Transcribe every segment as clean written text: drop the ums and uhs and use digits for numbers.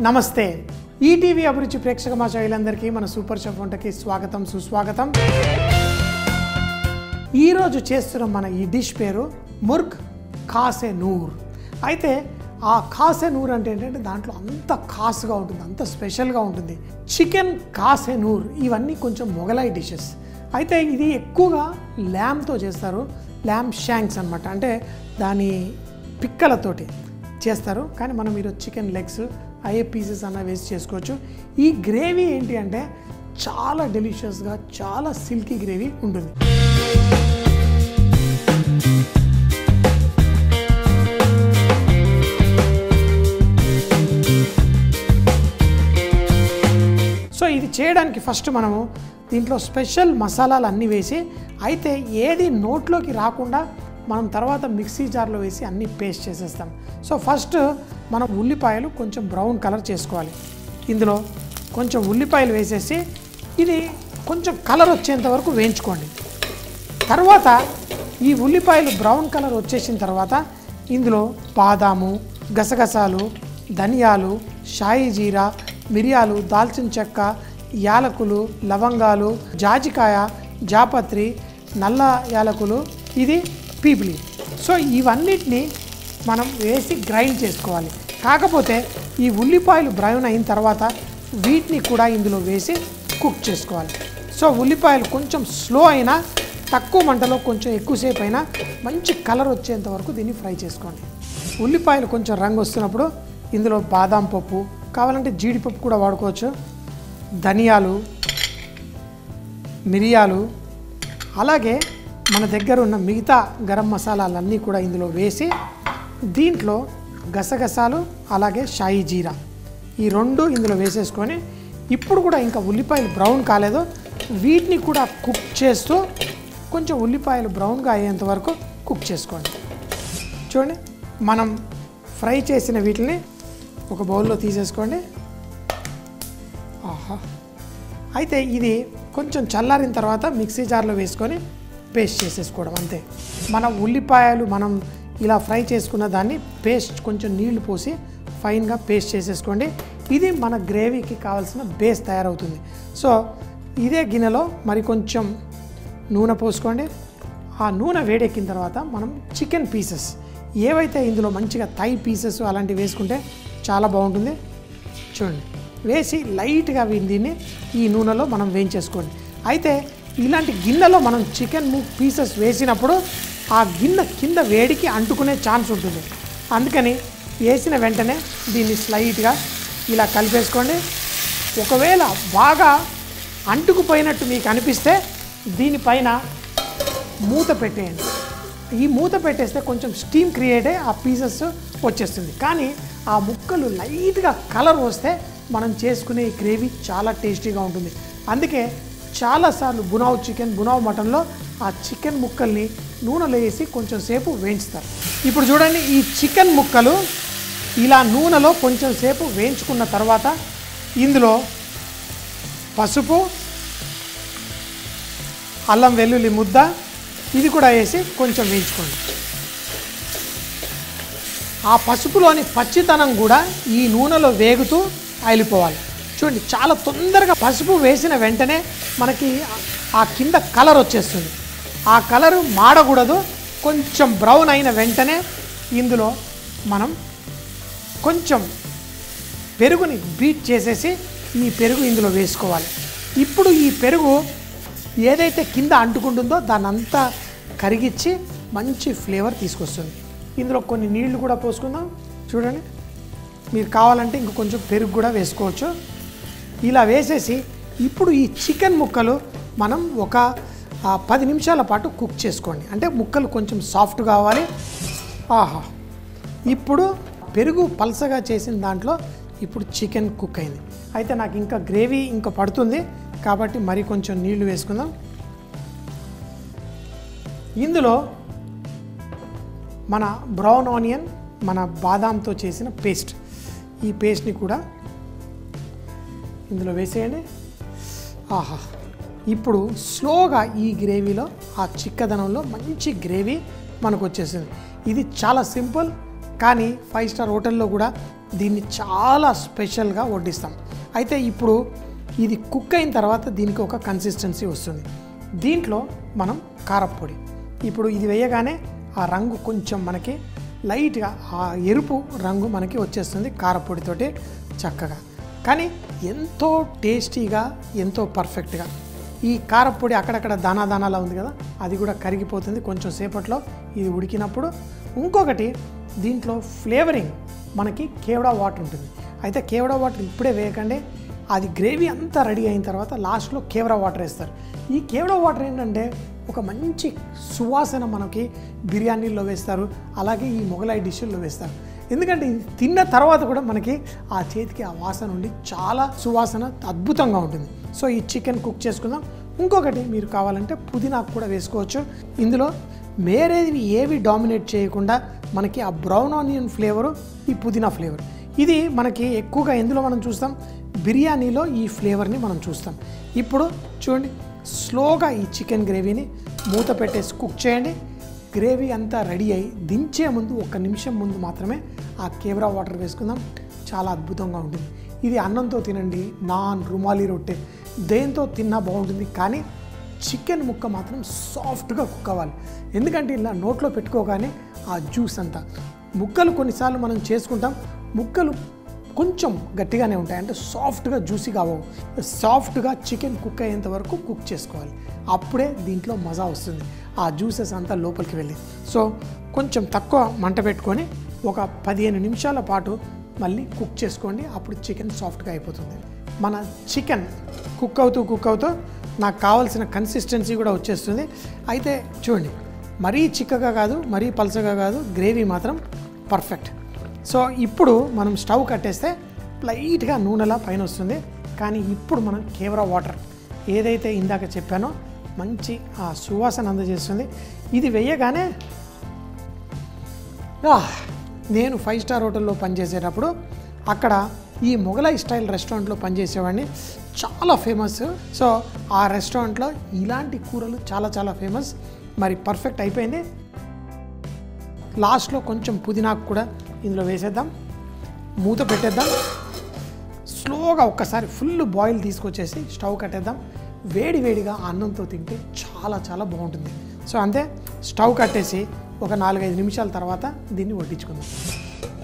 నమస్తే ఈటీవీ అభిరుచి ప్రేక్షక మాచాయిలందరికీ మన సూపర్ షెఫ్ వంటకి స్వాగతం సుస్వాగతం. ఈరోజు చేస్తున్న మన ఈ డిష్ పేరు ముర్గ్ ఖాసే నూర్. అయితే ఆ ఖాసే నూర్ అంటే ఏంటంటే దాంట్లో అంత ఖాస్గా ఉంటుంది, అంత స్పెషల్గా ఉంటుంది. చికెన్ ఖాసే నూర్ ఇవన్నీ కొంచెం మొగలాయి డిషెస్. అయితే ఇది ఎక్కువగా ల్యామ్తో చేస్తారు, ల్యామ్ షాంక్స్ అనమాట, అంటే దాని పిక్కలతోటి చేస్తారు. కానీ మనం ఈరోజు చికెన్ లెగ్స్ అయ్యే పీసెస్ అన్న వేసి చేసుకోవచ్చు. ఈ గ్రేవీ ఏంటి అంటే చాలా డెలిషియస్గా, చాలా సిల్కీ గ్రేవీ ఉంటుంది. సో ఇది చేయడానికి ఫస్ట్ మనము దీంట్లో స్పెషల్ మసాలాలు అన్నీ వేసి, అయితే ఏది నోట్లోకి రాకుండా మనం తర్వాత మిక్సీ జార్లో వేసి అన్నీ పేస్ట్ చేసేస్తాం. సో ఫస్ట్ మనం ఉల్లిపాయలు కొంచెం బ్రౌన్ కలర్ చేసుకోవాలి. ఇందులో కొంచెం ఉల్లిపాయలు వేసేసి ఇది కొంచెం కలర్ వచ్చేంత వరకు వేయించుకోండి. తర్వాత ఈ ఉల్లిపాయలు బ్రౌన్ కలర్ వచ్చేసిన తర్వాత ఇందులో బాదాము, గసగసాలు, ధనియాలు, షాయి జీరా, మిరియాలు, దాల్చిన చెక్క, యాలకులు, లవంగాలు, జాజికాయ, జాపత్రి, నల్ల యాలకులు, ఇది పీపులి. సో ఇవన్నిటిని మనం వేసి గ్రైండ్ చేసుకోవాలి. కాకపోతే ఈ ఉల్లిపాయలు బ్రౌన్ అయిన తర్వాత వీటిని కూడా ఇందులో వేసి కుక్ చేసుకోవాలి. సో ఉల్లిపాయలు కొంచెం స్లో అయినా, తక్కువ మంటలో కొంచెం ఎక్కువసేపు అయినా మంచి కలర్ వచ్చేంత వరకు దీన్ని ఫ్రై చేసుకోండి. ఉల్లిపాయలు కొంచెం రంగు వస్తున్నప్పుడు ఇందులో బాదాం పప్పు, కావాలంటే జీడిపప్పు కూడా వాడుకోవచ్చు, ధనియాలు, మిరియాలు, అలాగే మన దగ్గర ఉన్న మిగతా గరం మసాలాలన్నీ కూడా ఇందులో వేసి దీంట్లో గసగసాలు అలాగే షాయి జీరా ఈ రెండు ఇందులో వేసేసుకొని, ఇప్పుడు కూడా ఇంకా ఉల్లిపాయలు బ్రౌన్ కాలేదు, వీటిని కూడా కుక్ చేస్తూ కొంచెం ఉల్లిపాయలు బ్రౌన్గా అయ్యేంత వరకు కుక్ చేసుకోండి. చూడండి, మనం ఫ్రై చేసిన వీటిని ఒక బౌల్లో తీసేసుకోండి. ఆహా, అయితే ఇది కొంచెం చల్లారిన తర్వాత మిక్సీ జార్లో వేసుకొని పేస్ట్ చేసేసుకోవడం అంతే. మన ఉల్లిపాయలు మనం ఇలా ఫ్రై చేసుకున్న దాన్ని పేస్ట్ కొంచెం నీళ్లు పోసి ఫైన్గా పేస్ట్ చేసేసుకోండి. ఇది మన గ్రేవీకి కావాల్సిన బేస్ తయారవుతుంది. సో ఇదే గిన్నెలో మరి కొంచెం నూనె పోసుకోండి. ఆ నూనె వేడెక్కిన తర్వాత మనం చికెన్ పీసెస్ ఏవైతే ఇందులో మంచిగా థై పీసెస్ అలాంటివి వేసుకుంటే చాలా బాగుంటుంది. చూడండి, వేసి లైట్గా దీన్ని ఈ నూనెలో మనం వేయించేసుకోండి. అయితే ఇలాంటి గిన్నెలో మనం చికెన్ పీసెస్ వేసినప్పుడు ఆ గిన్నె కింద వేడికి అంటుకునే ఛాన్స్ ఉంటుంది. అందుకని వేసిన వెంటనే దీన్ని స్లైట్గా ఇలా కలిపేసుకోండి. ఒకవేళ బాగా అంటుకుపోయినట్టు మీకు అనిపిస్తే దీనిపైన మూత పెట్టేయండి. ఈ మూత పెట్టేస్తే కొంచెం స్టీమ్ క్రియేట్ అయ్యి ఆ పీసెస్ వచ్చేస్తుంది. కానీ ఆ ముక్కలు లైట్గా కలర్ వస్తే మనం చేసుకునే ఈ గ్రేవీ చాలా టేస్టీగా ఉంటుంది. అందుకే చాలాసార్లు బునావ్ చికెన్, బునావ్ మటన్లో ఆ చికెన్ ముక్కల్ని నూనెలో వేసి కొంచెం సేపు వేయించుతారు. ఇప్పుడు చూడండి, ఈ చికెన్ ముక్కలు ఇలా నూనెలో కొంచెం సేపు వేయించుకున్న తర్వాత ఇందులో పసుపు, అల్లం వెల్లుల్లి ముద్ద ఇది కూడా వేసి కొంచెం వేయించుకోండి. ఆ పసుపులోని పచ్చితనం కూడా ఈ నూనెలో వేగుతూ అయిపోవాలి. చూడండి, చాలా తొందరగా పసుపు వేసిన వెంటనే మనకి ఆ కింద కలర్ వచ్చేస్తుంది. ఆ కలరు మాడకూడదు. కొంచెం బ్రౌన్ అయిన వెంటనే ఇందులో మనం కొంచెం పెరుగుని బీట్ చేసేసి ఈ పెరుగు ఇందులో వేసుకోవాలి. ఇప్పుడు ఈ పెరుగు ఏదైతే కింద అంటుకుంటుందో దాన్ని అంతా కరిగించి మంచి ఫ్లేవర్ తీసుకొస్తుంది. ఇందులో కొన్ని నీళ్లు కూడా పోసుకుందాం. చూడండి, మీరు కావాలంటే ఇంక కొంచెం పెరుగు కూడా వేసుకోవచ్చు. ఇలా వేసేసి ఇప్పుడు ఈ చికెన్ ముక్కలు మనం ఒక 10 నిమిషాల పాటు కుక్ చేసుకోండి. అంటే ముక్కలు కొంచెం సాఫ్ట్ కావాలి. ఆహా, ఇప్పుడు పెరుగు పల్సగా చేసిన దాంట్లో ఇప్పుడు చికెన్ కుక్ అయింది. అయితే నాకు ఇంకా గ్రేవీ ఇంకా పడుతుంది కాబట్టి మరి కొంచెం నీళ్లు వేసుకుందాం. ఇందులో మన బ్రౌన్ ఆనియన్, మన బాదాంతో చేసిన పేస్ట్, ఈ పేస్ట్ని కూడా ఇందులో వేసేయండి. ఆహా, ఇప్పుడు స్లోగా ఈ గ్రేవీలో ఆ చిక్కదనంలో మంచి గ్రేవీ మనకు వచ్చేసింది. ఇది చాలా సింపుల్, కానీ 5 స్టార్ హోటల్లో కూడా దీన్ని చాలా స్పెషల్గా వడ్డిస్తాం. అయితే ఇప్పుడు ఇది కుక్ అయిన తర్వాత దీనికి ఒక కన్సిస్టెన్సీ వస్తుంది. దీంట్లో మనం కారప్పొడి, ఇప్పుడు ఇది వేయగానే ఆ రంగు కొంచెం మనకి లైట్గా ఆ ఎరుపు రంగు మనకి వచ్చేస్తుంది కారప్పొడితోటి చక్కగా. కానీ ఎంతో టేస్టీగా, ఎంతో పర్ఫెక్ట్గా. ఈ కారప్పొడి అక్కడక్కడ దానాలా ఉంది కదా, అది కూడా కరిగిపోతుంది కొంచెం సేపట్లో ఇది ఉడికినప్పుడు. ఇంకొకటి దీంట్లో ఫ్లేవరింగ్ మనకి కేవడా వాటర్ ఉంటుంది. అయితే కేవడా వాటర్ ఇప్పుడే వేయకండి, అది గ్రేవీ అంతా రెడీ అయిన తర్వాత లాస్ట్లో కేవడా వాటర్ వేస్తారు. ఈ కేవడా వాటర్ ఏంటంటే ఒక మంచి సువాసన మనకి బిర్యానీల్లో వేస్తారు, అలాగే ఈ మొగలాయి డిష్ల్లో వేస్తారు. ఎందుకంటే ఇది తిన్న తర్వాత కూడా మనకి ఆ చేతికి ఆ వాసన ఉండి చాలా సువాసన అద్భుతంగా ఉంటుంది. సో ఈ చికెన్ కుక్ చేసుకుందాం. ఇంకొకటి మీరు కావాలంటే పుదీనాకు కూడా వేసుకోవచ్చు. ఇందులో వేరేవి ఏవి డామినేట్ చేయకుండా మనకి ఆ బ్రౌన్ ఆనియన్ ఫ్లేవరు, ఈ పుదీనా ఫ్లేవర్, ఇది మనకి ఎక్కువగా ఎందులో మనం చూస్తాం, బిర్యానీలో ఈ ఫ్లేవర్ని మనం చూస్తాం. ఇప్పుడు చూడండి, స్లోగా ఈ చికెన్ గ్రేవీని మూత పెట్టేసి కుక్ చేయండి. గ్రేవీ అంతా రెడీ అయ్యి దించే ముందు 1 నిమిషం ముందు మాత్రమే ఆ కేవడా వాటర్ వేసుకుందాం. చాలా అద్భుతంగా ఉంటుంది. ఇది అన్నంతో తినండి, నాన్, రుమాలి రొట్టె, దేంతో తిన్నా బాగుంటుంది. కానీ చికెన్ ముక్క మాత్రం సాఫ్ట్గా కుక్ అవ్వాలి. ఎందుకంటే ఇలా నోట్లో పెట్టుకోగానే ఆ జ్యూస్ అంతా, ముక్కలు కొన్నిసార్లు మనం చేసుకుంటాం, ముక్కలు కొంచెం గట్టిగానే ఉంటాయి, అంటే సాఫ్ట్గా జ్యూసీగా అవ్వవు. సాఫ్ట్గా చికెన్ కుక్ అయ్యేంత వరకు కుక్ చేసుకోవాలి. అప్పుడే దీంట్లో మజా వస్తుంది, ఆ జ్యూసెస్ అంతా లోపలికి వెళ్ళి. సో కొంచెం తక్కువ మంట పెట్టుకొని ఒక 15 నిమిషాల పాటు మళ్ళీ కుక్ చేసుకోండి. అప్పుడు చికెన్ సాఫ్ట్గా అయిపోతుంది. మన చికెన్ కుక్ అవుతూ నాకు కావాల్సిన కన్సిస్టెన్సీ కూడా వచ్చేస్తుంది. అయితే చూడండి, మరీ చిక్కగా కాదు, మరీ పలచగా కాదు, గ్రేవీ మాత్రం పర్ఫెక్ట్. సో ఇప్పుడు మనం స్టవ్ కట్టేస్తే లైట్గా నూనెలా పైన వస్తుంది. కానీ ఇప్పుడు మనం కేవడా వాటర్ ఏదైతే ఇందాక చెప్పానో మంచి ఆ సువాసన అందజేస్తుంది. ఇది వేయగానే నేను 5 స్టార్ హోటల్లో పనిచేసేటప్పుడు అక్కడ ఈ మొగలాయి స్టైల్ రెస్టారెంట్లో పనిచేసేవాడిని, చాలా ఫేమస్. సో ఆ రెస్టారెంట్లో ఇలాంటి కూరలు చాలా ఫేమస్. మరి పర్ఫెక్ట్ అయిపోయింది. లాస్ట్లో కొంచెం పుదీనాకు కూడా ఇందులో వేసేద్దాం, మూత పెట్టేద్దాం. స్లోగా ఒక్కసారి ఫుల్ బాయిల్ తీసుకొచ్చేసి స్టవ్ కట్టేద్దాం. వేడిగా అన్నంతో తింటే చాలా బాగుంటుంది. సో అంతే, స్టవ్ కట్టేసి ఒక 4-5 నిమిషాల తర్వాత దీన్ని వడ్డించుకుందాం.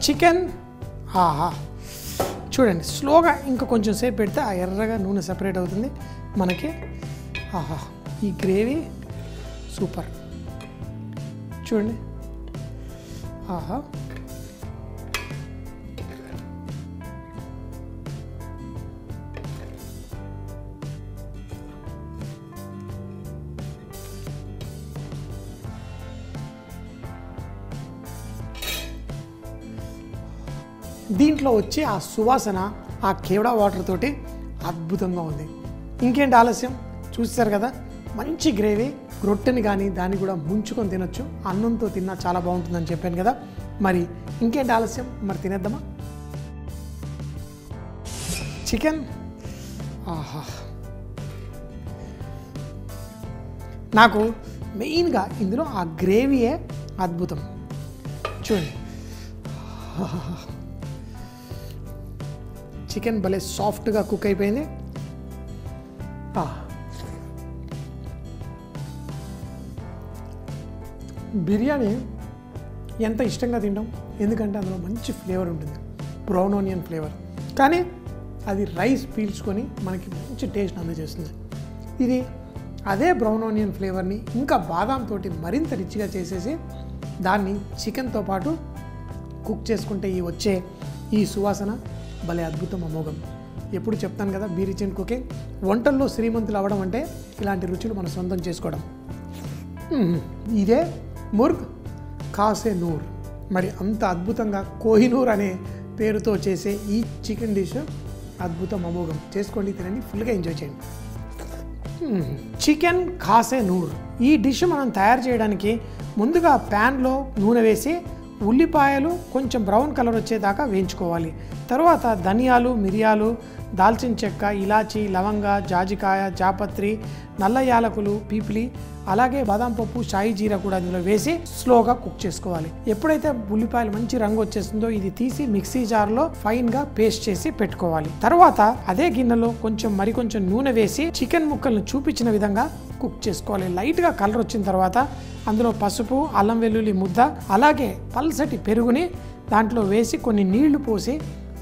చికెన్ చూడండి, స్లోగా ఇంకా కొంచెం సేపు పెడితే ఆ ఎర్రగా నూనె సెపరేట్ అవుతుంది మనకి. ఈ గ్రేవీ సూపర్. చూడండి, దీంట్లో వచ్చే ఆ సువాసన ఆ కేవడా వాటర్ తోటి అద్భుతంగా ఉంది. ఇంకేంటి ఆలస్యం, చూస్తారు కదా, మంచి గ్రేవీ. రొట్టెని కానీ దాన్ని కూడా ముంచుకొని తినొచ్చు, అన్నంతో తిన్నా చాలా బాగుంటుందని చెప్పాను కదా. మరి ఇంకేంటి ఆలస్యం, మరి తినేద్దామా చికెన్. నాకు మెయిన్గా ఇందులో ఆ గ్రేవీయే అద్భుతం. చూడండి, చికెన్ భలే సాఫ్ట్గా కుక్ అయిపోయింది. బిర్యానీ ఎంత ఇష్టంగా తింటాం, ఎందుకంటే అందులో మంచి ఫ్లేవర్ ఉంటుంది, బ్రౌన్ ఆనియన్ ఫ్లేవర్. కానీ అది రైస్ పీల్చుకొని మనకి మంచి టేస్ట్ అందజేస్తుంది. ఇది అదే బ్రౌన్ ఆనియన్ ఫ్లేవర్ని ఇంకా బాదాంతో మరింత రిచ్గా చేసేసి దాన్ని చికెన్తో పాటు కుక్ చేసుకుంటే వచ్చే ఈ సువాసన భలే అద్భుతం, అమోఘం. ఎప్పుడు చెప్తాను కదా, బీ రిచ్ అండ్ కుకింగ్. వంటల్లో శ్రీమంతులు అవ్వడం అంటే ఇలాంటి రుచులు మనం సొంతం చేసుకోవడం. ఇదే ముర్గ్ ఖాసే నూర్. మరి అంత అద్భుతంగా కోహినూర్ అనే పేరుతో చేసే ఈ చికెన్ డిష్ అద్భుతం, అమోఘం. చేసుకోండి, తినండి, ఫుల్గా ఎంజాయ్ చేయండి. చికెన్ ఖాసే నూర్. ఈ డిష్ మనం తయారు చేయడానికి ముందుగా ప్యాన్లో నూనె వేసి ఉల్లిపాయలు కొంచెం బ్రౌన్ కలర్ వచ్చేదాకా వేయించుకోవాలి. తర్వాత ధనియాలు, మిరియాలు, దాల్చిన చెక్క, ఇలాచి, లవంగ, జాజికాయ, జాపత్రి, నల్ల యాలకులు, పీపిలి, అలాగే బాదం పప్పు, షాయి జీరా కూడా అందులో వేసి స్లోగా కుక్ చేసుకోవాలి. ఎప్పుడైతే ఉల్లిపాయలు మంచి రంగు వచ్చేస్తుందో ఇది తీసి మిక్సీ జార్లో ఫైన్గా పేస్ట్ చేసి పెట్టుకోవాలి. తర్వాత అదే గిన్నెలో మరికొంచెం నూనె వేసి చికెన్ ముక్కలను చూపించిన విధంగా కుక్ చేసుకోవాలి. లైట్గా కలర్ వచ్చిన తర్వాత అందులో పసుపు, అల్లం వెల్లుల్లి ముద్ద, అలాగే పల్సటి పెరుగుని దాంట్లో వేసి కొన్ని నీళ్లు పోసి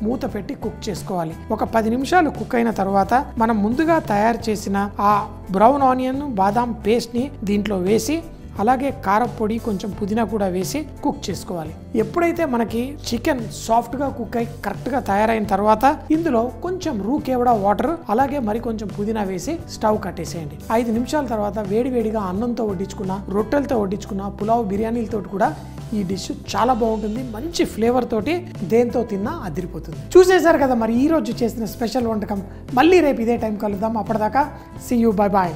మూత పెట్టి కుక్ చేసుకోవాలి. ఒక 10 నిమిషాలు కుక్ అయిన తర్వాత మనం ముందుగా తయారు చేసిన ఆ బ్రౌన్ ఆనియన్, బాదాం పేస్ట్ని దీంట్లో వేసి అలాగే కారపొడి, కొంచెం పుదీనా కూడా వేసి కుక్ చేసుకోవాలి. ఎప్పుడైతే మనకి చికెన్ సాఫ్ట్గా కుక్ అయి కరెక్ట్గా తయారైన తర్వాత ఇందులో కొంచెం రూకేవడా వాటర్ అలాగే మరి కొంచెం పుదీనా వేసి స్టవ్ కట్టేసేయండి. 5 నిమిషాల తర్వాత వేడివేడిగా అన్నంతో వడ్డించుకున్న, రొట్టెలతో వడ్డించుకున్న, పులావ్, బిర్యానీలతో కూడా ఈ డిష్ చాలా బాగుంటుంది. మంచి ఫ్లేవర్ తోటి దేంతో తిన్నా అదిరిపోతుంది. చూసేశారు కదా మరి ఈ రోజు చేసిన స్పెషల్ వంటకం. మళ్ళీ రేపు ఇదే టైం కలుద్దాం. అప్పటిదాకా సీ యూ, బై బాయ్.